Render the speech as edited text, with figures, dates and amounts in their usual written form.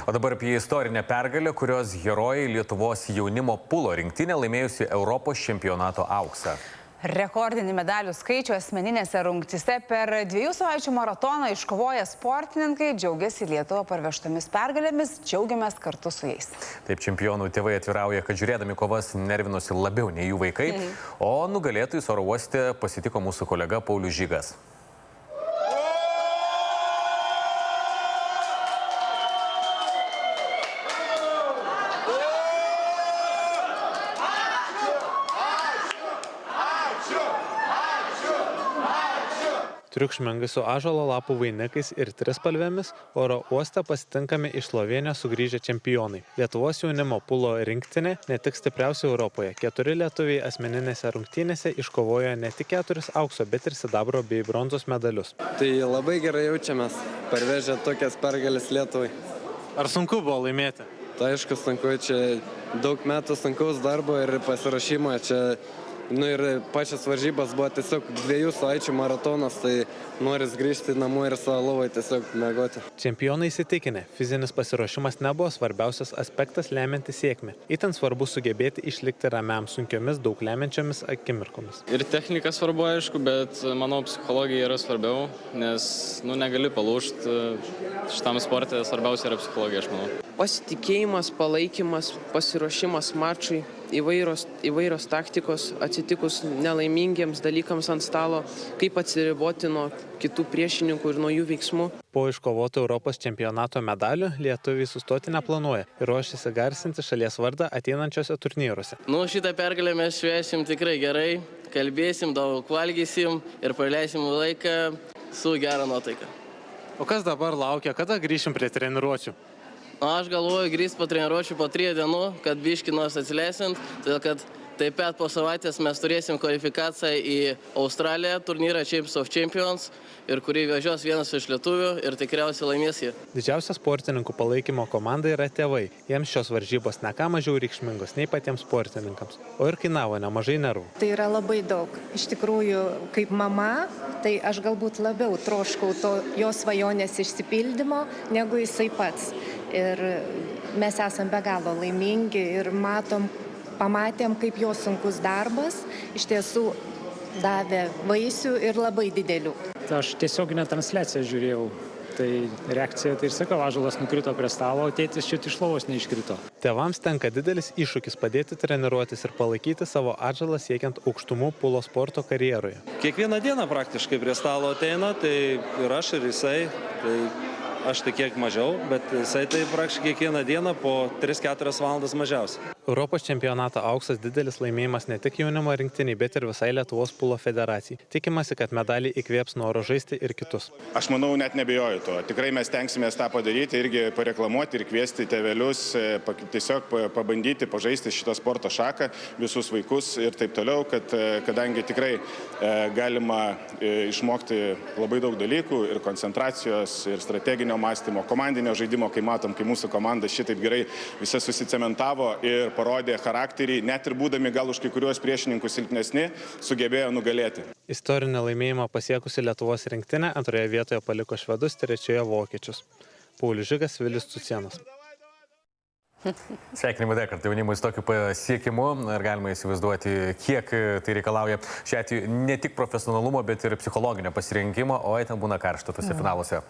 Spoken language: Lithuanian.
O dabar apie istorinę pergalę, kurios herojai Lietuvos jaunimo pulo rinktinė laimėjusi Europos čempionato auksą. Rekordinį medalių skaičių asmeninėse rungtyse per 2 savaičių maratoną iškovoję sportininkai džiaugiasi Lietuvą parvežtomis pergalėmis, džiaugiamės kartu su jais. Taip, čempionų tėvai atvirauja, kad žiūrėdami kovas nervinosi labiau nei jų vaikai, o nugalėtojus oro uoste pasitiko mūsų kolega Paulius Žygas. Triukšmingai su ąžuolo lapų vainikais ir trispalvėmis oro uoste pasitinkami iš Slovėnijos sugrįžę čempionai. Lietuvos jaunimo pulo rinktinė ne tik stipriausia Europoje. 4 lietuviai asmeninėse rungtynėse iškovojo ne tik 4 aukso, bet ir sidabro bei bronzos medalius. Tai labai gerai jaučiamės, parvežę tokias pergalės Lietuvai. Ar sunku buvo laimėti? Tai aišku, sunku, čia daug metų sunkaus darbo ir pasirašymo čia. Ir pačias varžybas buvo tiesiog 2 savaičių maratonas, tai noris grįžti namo ir savo lovai tiesiog mėgoti. Čempionai įsitikinę, fizinis pasiruošimas nebuvo svarbiausias aspektas lemiantis sėkmę. Itin svarbu sugebėti išlikti ramiam sunkiomis, daug lemiančiomis akimirkomis. Ir technika svarbu, aišku, bet manau psichologija yra svarbiau, nes negali palūžti. Šitam sporte svarbiausia yra psichologija, aš manau. Pasitikėjimas, palaikymas, pasiruošimas mačui, įvairios taktikos, atsitikus nelaimingiems dalykams ant stalo, kaip atsiriboti nuo kitų priešininkų ir nuo jų veiksmų. Po iškovoto Europos čempionato medalių lietuviai sustoti neplanuoja ir ruošiasi garsinti šalies vardą ateinančiose turnyruose. Šitą pergalę mes švęsim tikrai gerai, kalbėsim, daug valgysim ir praleisim laiką su gera nuotaika. O kas dabar laukia, kada grįšim prie treniruočių? Aš galvoju grįžti po treniruočių po 3 dienų, kad biškį nors atsileisint, todėl kad taip pat po savaitės mes turėsim kvalifikaciją į Australiją, turnyrą Champions of Champions, ir kurį vežios vienas iš lietuvių ir tikriausiai laimės jį. Didžiausia sportininkų palaikymo komanda yra tėvai. Jiems šios varžybos ne ką mažiau reikšmingos nei patiems sportininkams, o ir kainavo nemažai nervų. Tai yra labai daug. Iš tikrųjų, kaip mama, tai aš galbūt labiau troškau to jo svajonės išsipildymo, negu jisai pats. Ir mes esam be galo laimingi ir pamatėm, kaip jo sunkus darbas iš tiesų davė vaisių ir labai didelių. Aš tiesioginę transliaciją žiūrėjau, tai reakcija, tai ir sakau, ąžuolas nukrito prie stalo, o tėtis šit iš lovos neiškrito. Tėvams tenka didelis iššūkis padėti treniruotis ir palaikyti savo atžalą siekiant aukštumų pulo sporto karjeroje. Kiekvieną dieną praktiškai prie stalo ateina, tai ir aš, ir jisai. Tai aš tai kiek mažiau, bet jisai tai praktiškai kiekvieną dieną po 3-4 valandas mažiausiai. Europos čempionato auksas didelis laimėjimas ne tik jaunimo rinktiniai, bet ir visai Lietuvos pulo federacijai. Tikimasi, kad medaliai įkvėps noro žaisti ir kitus. Aš manau, net nebijoju to. Tikrai mes tenksimės tą padaryti, irgi pareklamuoti ir kviesti tėvelius, tiesiog pabandyti pažaisti šitą sporto šaką, visus vaikus ir taip toliau, kadangi tikrai galima išmokti labai daug dalykų ir koncentracijos, ir strateginio mąstymo, komandinio žaidimo, kai matom, kai mūsų komanda šitaip gerai visa susicementavo ir parodė charakterį, net ir būdami gal už kai kuriuos priešininkus silpnesni, sugebėjo nugalėti. Istorinį laimėjimą pasiekusi Lietuvos rinktinė antroje vietoje paliko švedus, 3 vokiečius. Paulius Žygas, Vilius Cucėnas. Sveikinimai dar kartą jaunimui su tokiu pasiekimu ir galima įsivaizduoti, kiek tai reikalauja šiuo atveju ne tik profesionalumo, bet ir psichologinio pasirinkimo, o ten būna karšta tose finaluose.